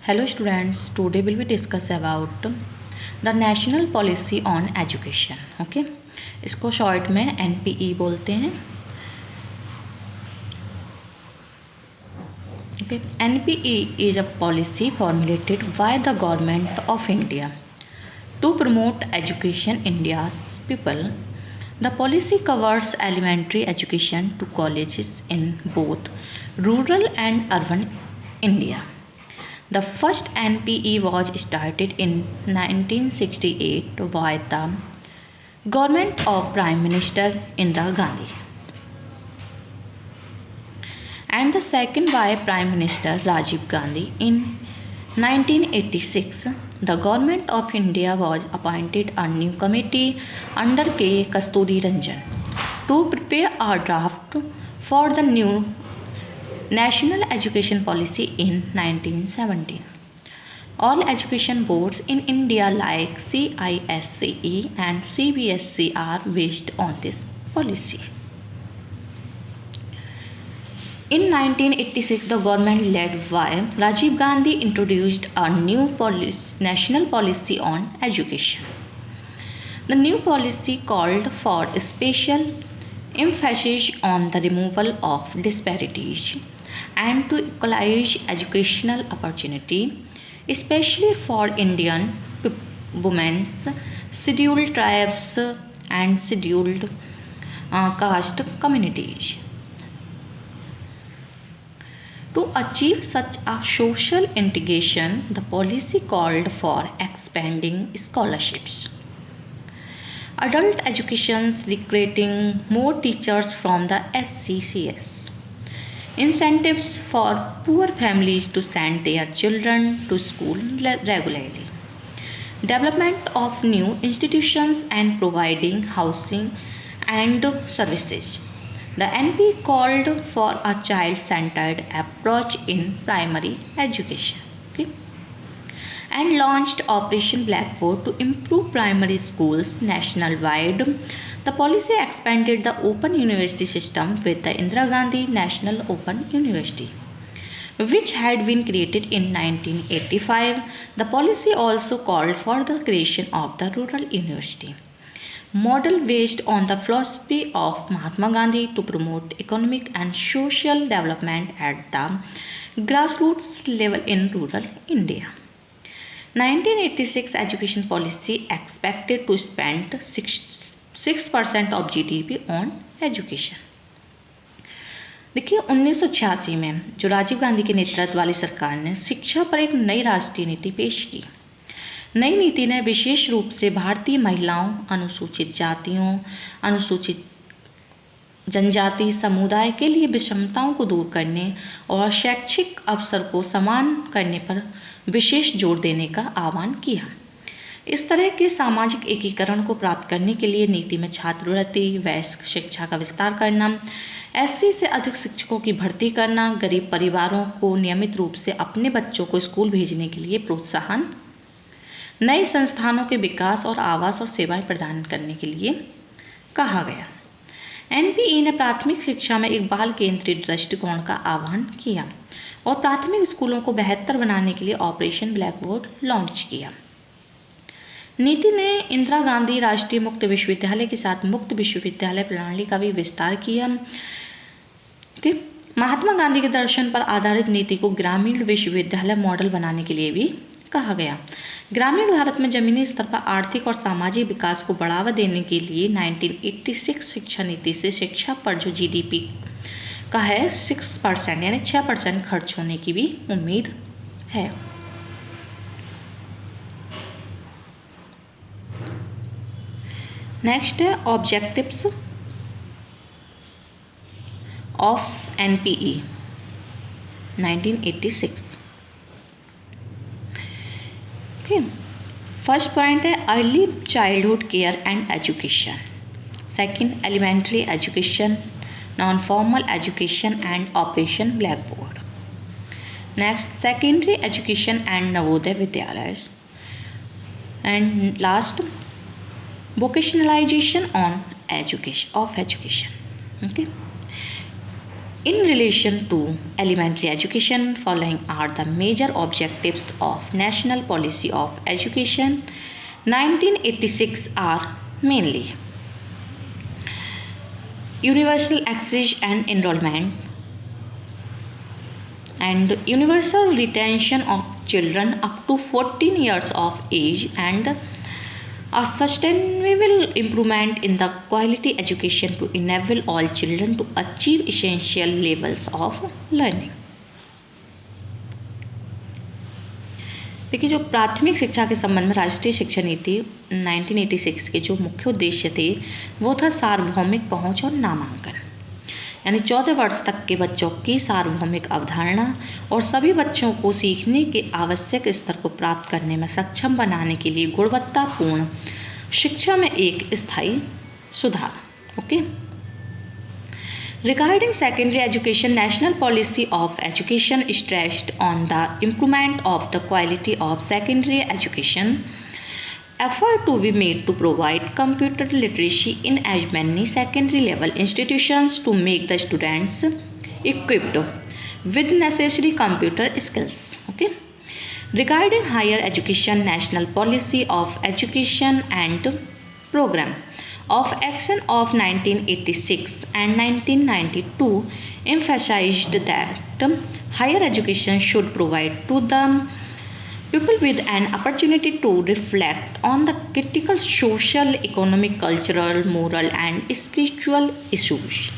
Hello students, today will be discuss about the national policy on education. Okay, इसको short में NPE बोलते हैं. Okay, NPE is a policy formulated by the government of India to promote education in India's people. The policy covers elementary education to colleges in both rural and urban India. The first NPE was started in 1968 by the government of Prime Minister Indira Gandhi and the second by Prime Minister Rajiv Gandhi in 1986. The government of India was appointed a new committee under K. Kasturi Ranjan to prepare a draft for the new National Education Policy in 1917. All education boards in India like CISCE and CBSE are based on this policy. In 1986, the government led by Rajiv Gandhi introduced a new national policy on education. The new policy called for special emphasis on the removal of disparities and to equalize educational opportunity, especially for Indian women, scheduled tribes and scheduled caste communities. To achieve such a social integration, the policy called for expanding scholarships, adult educations, recruiting more teachers from the SCCS, incentives for poor families to send their children to school regularly, development of new institutions and providing housing and services. The NP called for a child-centered approach in primary education. Okay? And launched Operation Blackboard to improve primary schools nationwide. The policy expanded the Open University system with the Indira Gandhi National Open University, which had been created in 1985. The policy also called for the creation of the Rural University model based on the philosophy of Mahatma Gandhi to promote economic and social development at the grassroots level in rural India. 1986 education policy expected to spend 6% of GDP on education. देखिए 1986 में जो राजीव गांधी के नेतृत्व वाली सरकार ने शिक्षा पर एक नई राष्ट्रीय नीति पेश की. नई नीति ने विशेष रूप से भारतीय महिलाओं, अनुसूचित जातियों, अनुसूचित जनजाति समुदाय के लिए विषमताओं को दूर करने और शैक्षिक अवसर को समान करने पर विशेष जोर देने का आह्वान किया. इस तरह के सामाजिक एकीकरण को प्राप्त करने के लिए नीति में छात्रवृत्ति, वयस्क शिक्षा का विस्तार करना, एससी से अधिक शिक्षकों की भर्ती करना, गरीब परिवारों को नियमित रूप से अपने बच्चों को स्कूल भेजने के लिए प्रोत्साहन, नए संस्थानों के विकास और आवास और सेवाएं प्रदान करने के लिए कहा गया. एनपीई ने प्राथमिक शिक्षा में एक बाल केंद्रित दृष्टिकोण का आह्वान किया और प्राथमिक स्कूलों को बेहतर बनाने के लिए ऑपरेशन ब्लैकबोर्ड लॉन्च किया. नीति ने इंदिरा गांधी राष्ट्रीय मुक्त विश्वविद्यालय के साथ मुक्त विश्वविद्यालय प्रणाली का भी विस्तार किया. महात्मा गांधी के दर्शन पर आधारित नीति को ग्रामीण विश्वविद्यालय मॉडल बनाने के लिए भी कहा गया. ग्रामीण भारत में जमीनी स्तर पर आर्थिक और सामाजिक विकास को बढ़ावा देने के लिए 1986 शिक्षा नीति से शिक्षा पर जो जीडीपी का है 6% यानी 6% खर्च होने की भी उम्मीद है. नेक्स्ट है objectives of NPE 1986. Okay, first point है early childhood care and education. Second elementary education, non formal education and operation blackboard. Next secondary education and Navodaya Vidyalaya. And last vocationalisation on education of education. Okay, In relation to elementary education, following are the major objectives of National Policy of Education 1986 are mainly universal access and enrollment and universal retention of children up to 14 years of age and a sustainable improvement in the quality education to enable all children to achieve essential levels of learning। देखिए, जो प्राथमिक शिक्षा के संबंध में राष्ट्रीय शिक्षा नीति 1986 के जो मुख्य उद्देश्य थे वो था सार्वभौमिक पहुंच और नामांकन, यानी 14 वर्ष तक के बच्चों की सार्वभौमिक अवधारणा और सभी बच्चों को सीखने के आवश्यक स्तर को प्राप्त करने में सक्षम बनाने के लिए गुणवत्तापूर्ण शिक्षा में एक स्थायी सुधार। Okay, Regarding secondary education, National Policy of Education stressed on the improvement of the quality of secondary education. Effort to be made to provide computer literacy in as many secondary level institutions to make the students equipped with necessary computer skills. Okay. Regarding higher education, National Policy of Education and Program of Action of 1986 and 1992 emphasized that higher education should provide to the people with an opportunity to reflect on the critical social, economic, cultural, moral and spiritual issues.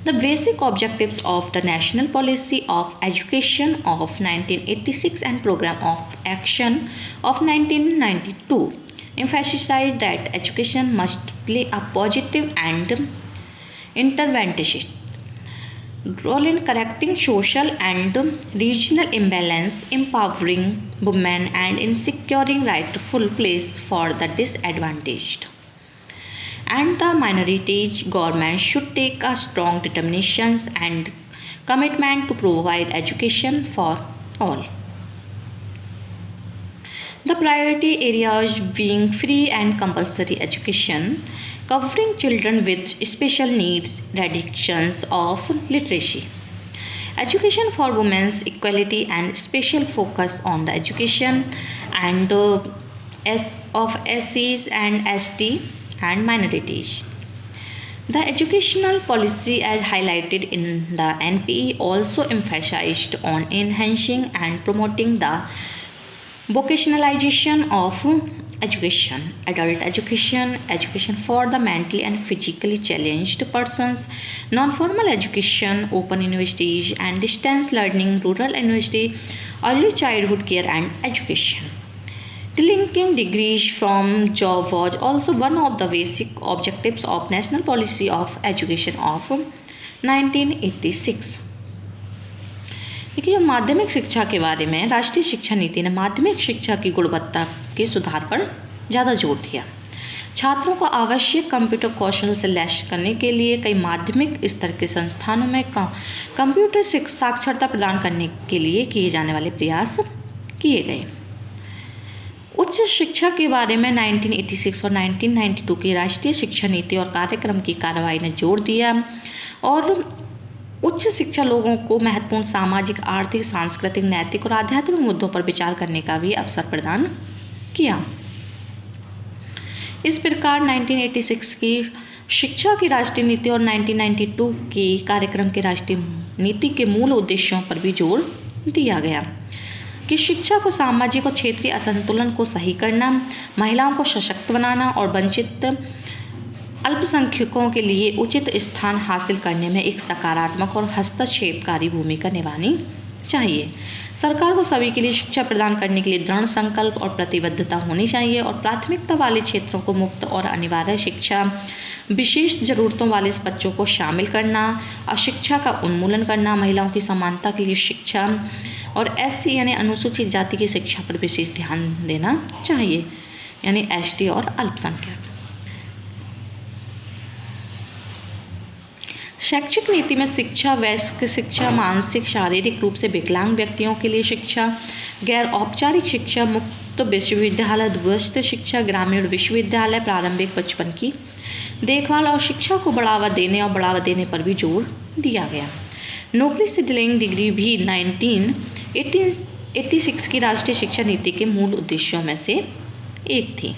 The basic objectives of the National Policy of Education of 1986 and Program of Action of 1992 emphasized that education must play a positive and interventionist role in correcting social and regional imbalance, empowering women and in securing rightful place for the disadvantaged and the minorities. Government should take a strong determination and commitment to provide education for all. The priority areas being free and compulsory education, covering children with special needs, reductions of literacy, education for women's equality and special focus on the education and of SCs and ST and minorities. The educational policy as highlighted in the NPE also emphasized on enhancing and promoting the vocationalization of education, adult education, education for the mentally and physically challenged persons, non-formal education, open universities and distance learning, rural university, early childhood care and education. Linking degrees from job was also one of the basic objectives of National Policy of Education of 1986. देखिए, माध्यमिक शिक्षा के बारे में राष्ट्रीय शिक्षा नीति ने माध्यमिक शिक्षा की गुणवत्ता के सुधार पर ज़्यादा जोर दिया। छात्रों को आवश्यक कंप्यूटर कौशल से लैस करने के लिए कई माध्यमिक स्तर के संस्थानों में कंप्यूटर साक्षरता प्रदान करने के लिए किए जाने वाले प्रयास किए गए। उच्च शिक्षा के बारे में 1986 और 1992 की राष्ट्रीय शिक्षा नीति और कार्यक्रम की कार्रवाई ने जोर दिया और उच्च शिक्षा लोगों को महत्वपूर्ण सामाजिक, आर्थिक, सांस्कृतिक, नैतिक और आध्यात्मिक मुद्दों पर विचार करने का भी अवसर प्रदान किया। इस प्रकार 1986 की शिक्षा की राष्ट्रीय नीति और 1992 की कार्यक्रम के राष्ट्रीय नीति के मूल उद्देश्यों पर भी जोर दिया गया कि शिक्षा को सामाजिक और क्षेत्रीय असंतुलन को सही करना, महिलाओं को सशक्त बनाना और वंचित अल्पसंख्यकों के लिए उचित स्थान हासिल करने में एक सकारात्मक और हस्तक्षेपकारी भूमिका निभानी चाहिए। सरकार को सभी के लिए शिक्षा प्रदान करने के लिए दृढ़ संकल्प और प्रतिबद्धता होनी चाहिए और प्राथमिकता वाले क्षेत्रों को मुफ्त और अनिवार्य शिक्षा, विशेष ज़रूरतों वाले बच्चों को शामिल करना, अशिक्षा का उन्मूलन करना, महिलाओं की समानता के लिए शिक्षा और SC यानी अनुसूचित जाति की शिक्षा पर विशेष ध्यान देना चाहिए, यानी ST और अल्पसंख्यक। शैक्षिक नीति में शिक्षा, वयस्क शिक्षा, मानसिक शारीरिक रूप से विकलांग व्यक्तियों के लिए शिक्षा, गैर औपचारिक शिक्षा, मुक्त विश्वविद्यालय, दूरस्थ शिक्षा, ग्रामीण विश्वविद्यालय, प्रारंभिक बचपन की देखभाल और शिक्षा को बढ़ावा देने पर भी जोर दिया गया। नौकरी से डिलेइंग डिग्री भी 1986 की राष्ट्रीय शिक्षा नीति के मूल उद्देश्यों में से एक थी।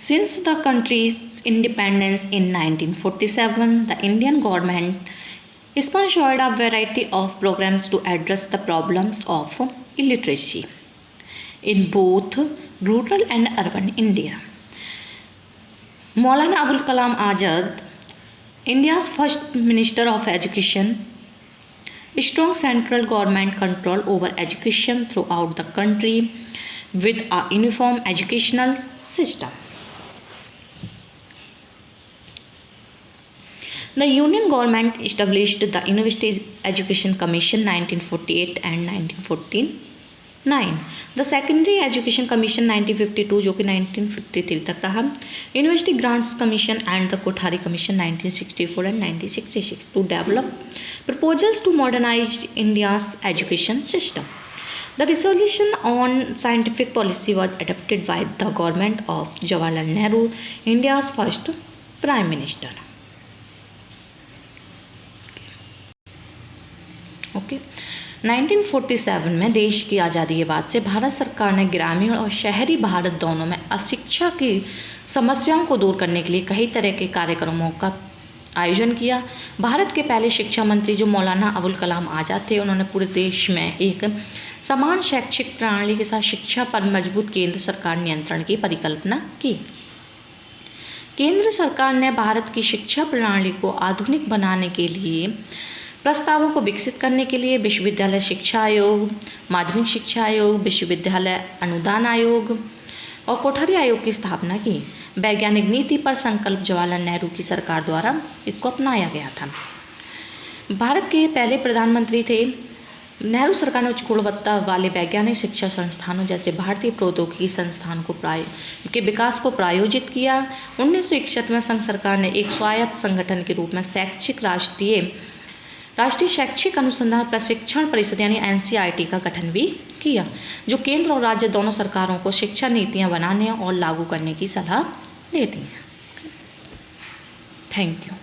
Since the country's independence in 1947, the Indian government sponsored a variety of programs to address the problems of illiteracy in both rural and urban India. Maulana Abul Kalam Azad, India's first Minister of Education, strong central government control over education throughout the country with a uniform educational system. The Union government established the University Education Commission 1948 and 1949, the Secondary Education Commission 1952 जो कि 1953 तक रहा, University Grants Commission and the Kothari Commission 1964 and 1966 to develop proposals to modernize India's education system. The resolution on scientific policy was adopted by the government of Jawaharlal Nehru, India's first Prime Minister. Okay 1947 में देश की आज़ादी के बाद से भारत सरकार ने ग्रामीण और शहरी भारत दोनों में अशिक्षा की समस्याओं को दूर करने के लिए कई तरह के कार्यक्रमों का आयोजन किया। भारत के पहले शिक्षा मंत्री जो मौलाना अबुल कलाम आज़ाद थे, उन्होंने पूरे देश में एक समान शैक्षिक प्रणाली के साथ शिक्षा पर मजबूत केंद्र सरकार नियंत्रण की परिकल्पना की। केंद्र सरकार ने भारत की शिक्षा प्रणाली को आधुनिक बनाने के लिए प्रस्तावों को विकसित करने के लिए विश्वविद्यालय शिक्षा आयोग, माध्यमिक शिक्षा आयोग, विश्वविद्यालय अनुदान आयोग और कोठारी आयोग की स्थापना की। वैज्ञानिक नीति पर संकल्प जवाहरलाल नेहरू की सरकार द्वारा इसको अपनाया गया था। भारत के पहले प्रधानमंत्री थे। नेहरू सरकार ने उच्च गुणवत्ता वाले वैज्ञानिक शिक्षा संस्थानों जैसे भारतीय प्रौद्योगिकी संस्थान के विकास को प्रायोजित किया। 1961 में संघ सरकार ने एक स्वायत्त संगठन के रूप में राष्ट्रीय शैक्षिक अनुसंधान प्रशिक्षण परिषद यानी NCERT का गठन भी किया, जो केंद्र और राज्य दोनों सरकारों को शिक्षा नीतियां बनाने और लागू करने की सलाह देती हैं। Thank you.